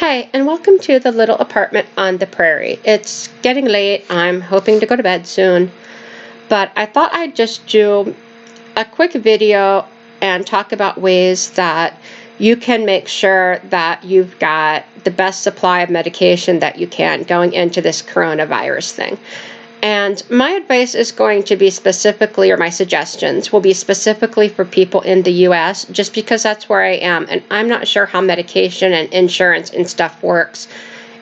Hi, and welcome to the little apartment on the prairie. It's getting late. I'm hoping to go to bed soon, but I thought I'd just do a quick video and talk about ways that you can make sure that you've got the best supply of medication that you can going into this coronavirus thing. And my advice is going to be specifically, or my suggestions will be specifically for people in the US, just because that's where I am. And I'm not sure how medication and insurance and stuff works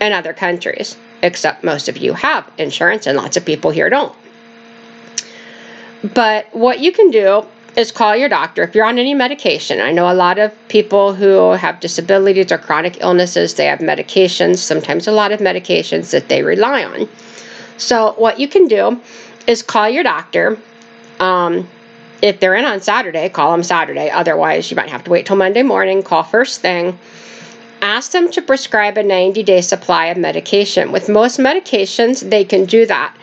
in other countries, except most of you have insurance and lots of people here don't. But what you can do is call your doctor if you're on any medication. I know a lot of people who have disabilities or chronic illnesses, they have medications, sometimes a lot of medications that they rely on. So what you can do is call your doctor. If they're in on Saturday, call them Saturday. Otherwise, you might have to wait till Monday morning. Call first thing. Ask them to prescribe a 90-day supply of medication. With most medications, they can do that.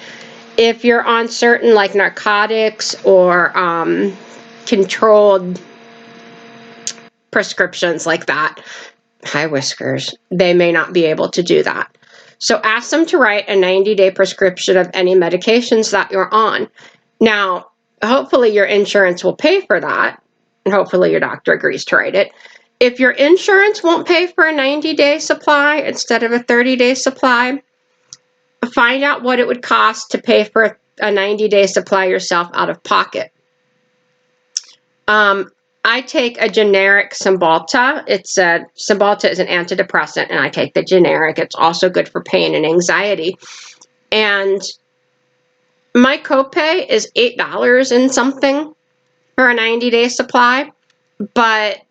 If you're on certain like narcotics or controlled prescriptions like that, high whiskers, they may not be able to do that. So ask them to write a 90-day prescription of any medications that you're on. Now, hopefully your insurance will pay for that, and hopefully your doctor agrees to write it. If your insurance won't pay for a 90-day supply instead of a 30-day supply, find out what it would cost to pay for a 90-day supply yourself out of pocket. I take a generic Cymbalta. Cymbalta is an antidepressant, and I take the generic. It's also good for pain and anxiety. And my copay is $8 and something for a 90-day supply, but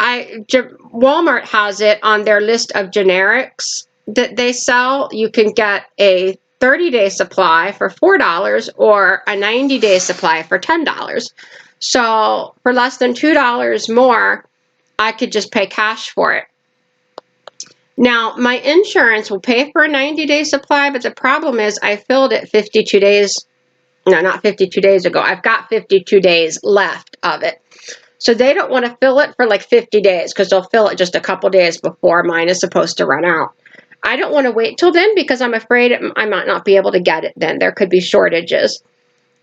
Walmart has it on their list of generics that they sell. You can get a 30-day supply for $4 or a 90-day supply for $10. So for less than $2 more, I could just pay cash for it. Now, my insurance will pay for a 90-day supply, but the problem is I filled it 52 days. No, not 52 days ago. I've got 52 days left of it. So they don't want to fill it for like 50 days because they'll fill it just a couple days before mine is supposed to run out. I don't want to wait till then because I'm afraid I might not be able to get it then. There could be shortages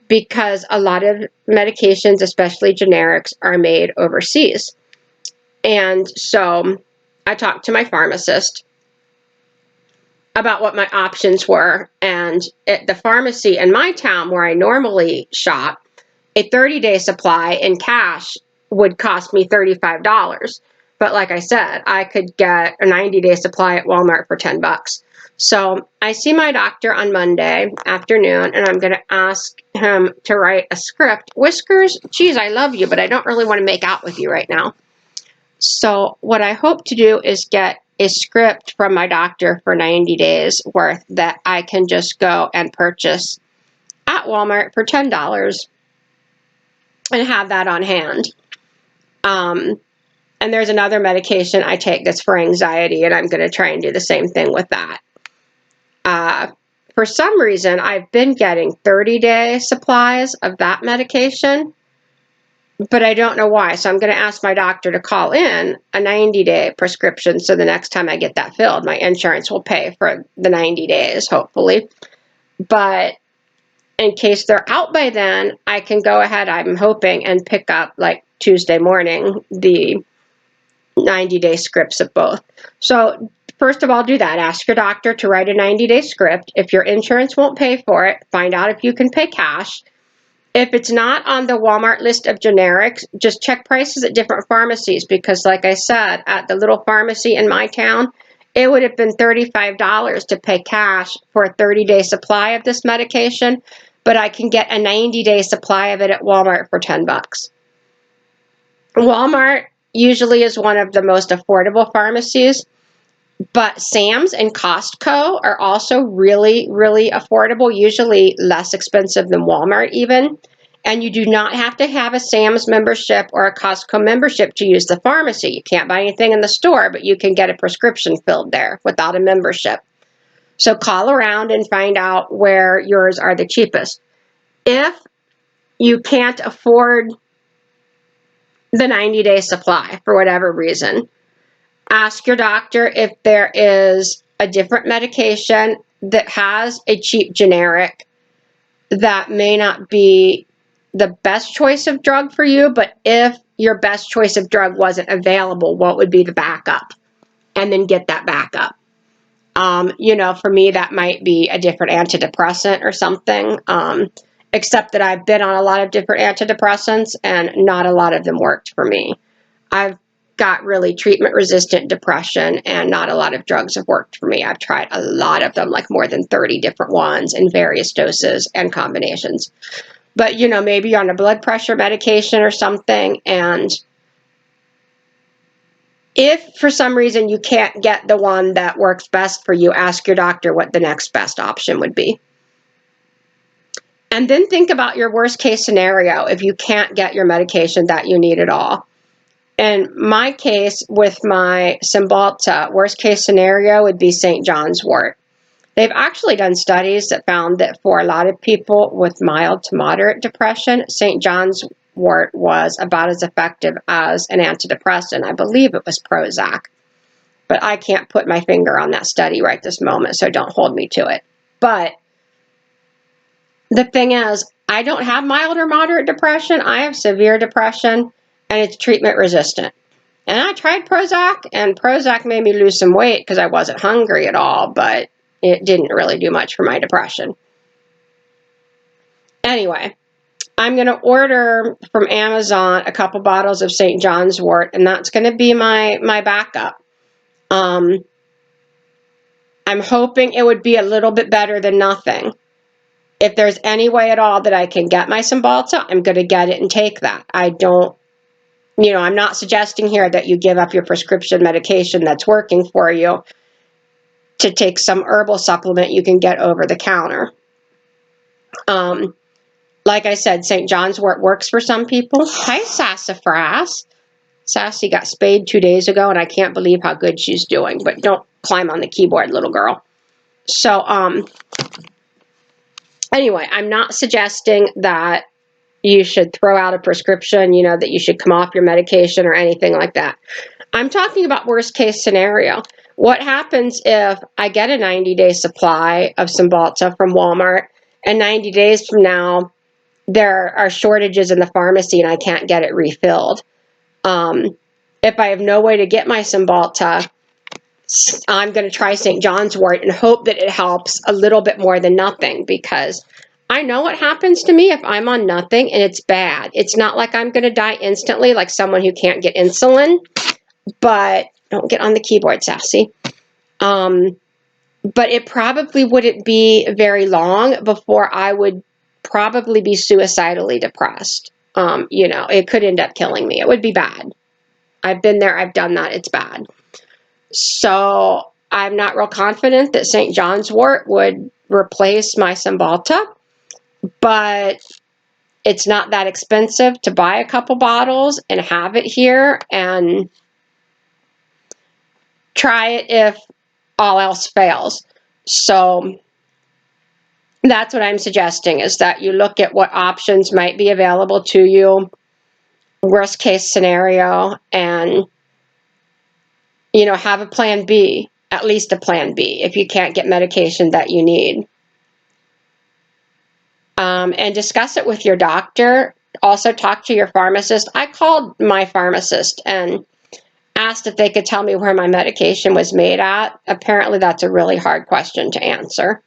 because a lot of medications, especially generics, are made overseas. And so I talked to my pharmacist about what my options were. And at the pharmacy in my town where I normally shop, a 30-day supply in cash would cost me $35. But like I said, I could get a 90-day supply at Walmart for $10. So I see my doctor on Monday afternoon, and I'm going to ask him to write a script. Whiskers, geez, I love you, but I don't really want to make out with you right now. So what I hope to do is get a script from my doctor for 90 days worth that I can just go and purchase at Walmart for $10 and have that on hand. And there's another medication I take that's for anxiety, and I'm going to try and do the same thing with that. For some reason, I've been getting 30-day supplies of that medication, but I don't know why. So I'm going to ask my doctor to call in a 90-day prescription so the next time I get that filled, my insurance will pay for the 90 days, hopefully. But in case they're out by then, I can go ahead, I'm hoping, and pick up like Tuesday morning the 90-day scripts of both. So first of all, do that. Ask your doctor to write a 90-day script. If your insurance won't pay for it, find out if you can pay cash. If it's not on the Walmart list of generics, just check prices at different pharmacies because, like I said, at the little pharmacy in my town, it would have been $35 to pay cash for a 30-day supply of this medication, but I can get a 90-day supply of it at Walmart for $10. Walmart usually is one of the most affordable pharmacies, but Sam's and Costco are also really, really affordable, usually less expensive than Walmart even. And you do not have to have a Sam's membership or a Costco membership to use the pharmacy. You can't buy anything in the store, but you can get a prescription filled there without a membership. So call around and find out where yours are the cheapest. If you can't afford the 90-day supply for whatever reason, Ask your doctor if there is a different medication that has a cheap generic that may not be the best choice of drug for you, but if your best choice of drug wasn't available, what would be the backup? And then get that backup. For me, that might be a different antidepressant or something, except that I've been on a lot of different antidepressants and not a lot of them worked for me. I've got really treatment-resistant depression and not a lot of drugs have worked for me. I've tried a lot of them, like more than 30 different ones in various doses and combinations. But, maybe you're on a blood pressure medication or something, and if for some reason you can't get the one that works best for you, ask your doctor what the next best option would be. And then think about your worst case scenario if you can't get your medication that you need at all. In my case with my Cymbalta, worst case scenario would be St. Johns Wort. They've actually done studies that found that for a lot of people with mild to moderate depression, St. Johns Wort was about as effective as an antidepressant. I believe it was Prozac, but I can't put my finger on that study right this moment, so don't hold me to it. But the thing is, I don't have mild or moderate depression. I have severe depression, and it's treatment resistant. And I tried Prozac, and Prozac made me lose some weight because I wasn't hungry at all, but it didn't really do much for my depression. Anyway, I'm going to order from Amazon a couple bottles of St. Johns Wort, and that's going to be my backup. I'm hoping it would be a little bit better than nothing. If there's any way at all that I can get my Cymbalta, I'm going to get it and take that. I'm not suggesting here that you give up your prescription medication that's working for you to take some herbal supplement you can get over the counter. Like I said, St. Johns Wort works for some people. Hi, Sassafras. Sassy got spayed 2 days ago, and I can't believe how good she's doing. But don't climb on the keyboard, little girl. So, anyway, I'm not suggesting that you should throw out a prescription, that you should come off your medication or anything like that. I'm talking about worst case scenario. What happens if I get a 90-day supply of Cymbalta from Walmart, and 90 days from now, there are shortages in the pharmacy and I can't get it refilled? If I have no way to get my Cymbalta, I'm going to try St. Johns Wort and hope that it helps a little bit more than nothing, because I know what happens to me if I'm on nothing and it's bad. It's not like I'm going to die instantly like someone who can't get insulin, but don't get on the keyboard, Sassy. But it probably wouldn't be very long before I would probably be suicidally depressed. It could end up killing me. It would be bad. I've been there. I've done that. It's bad. So I'm not real confident that St. Johns Wort would replace my Cymbalta, but it's not that expensive to buy a couple bottles and have it here and try it if all else fails. So that's what I'm suggesting, is that you look at what options might be available to you, worst case scenario, and have a plan B, at least a plan B, if you can't get medication that you need. And discuss it with your doctor. Also talk to your pharmacist. I called my pharmacist and asked if they could tell me where my medication was made at. Apparently that's a really hard question to answer.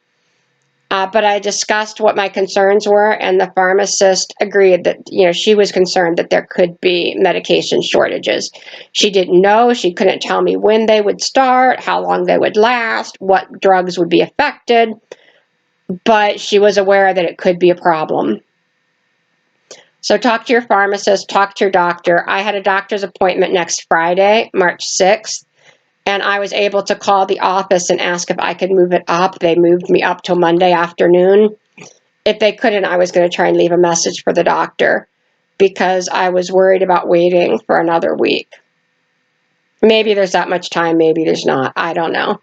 But I discussed what my concerns were, and the pharmacist agreed that, she was concerned that there could be medication shortages. She didn't know. She couldn't tell me when they would start, how long they would last, what drugs would be affected, but she was aware that it could be a problem. So talk to your pharmacist, talk to your doctor. I had a doctor's appointment next Friday, March 6th. And I was able to call the office and ask if I could move it up. They moved me up till Monday afternoon. If they couldn't, I was going to try and leave a message for the doctor, because I was worried about waiting for another week. Maybe there's that much time, maybe there's not. I don't know.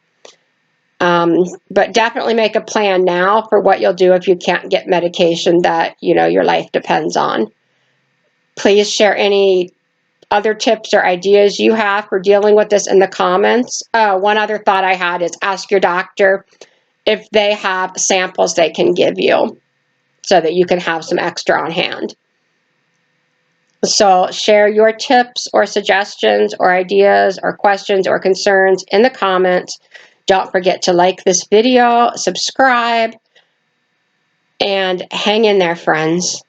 But definitely make a plan now for what you'll do if you can't get medication that, your life depends on. Please share any other tips or ideas you have for dealing with this in the comments. One other thought I had is ask your doctor if they have samples they can give you so that you can have some extra on hand. So share your tips or suggestions or ideas or questions or concerns in the comments. Don't forget to like this video, subscribe, and hang in there, friends.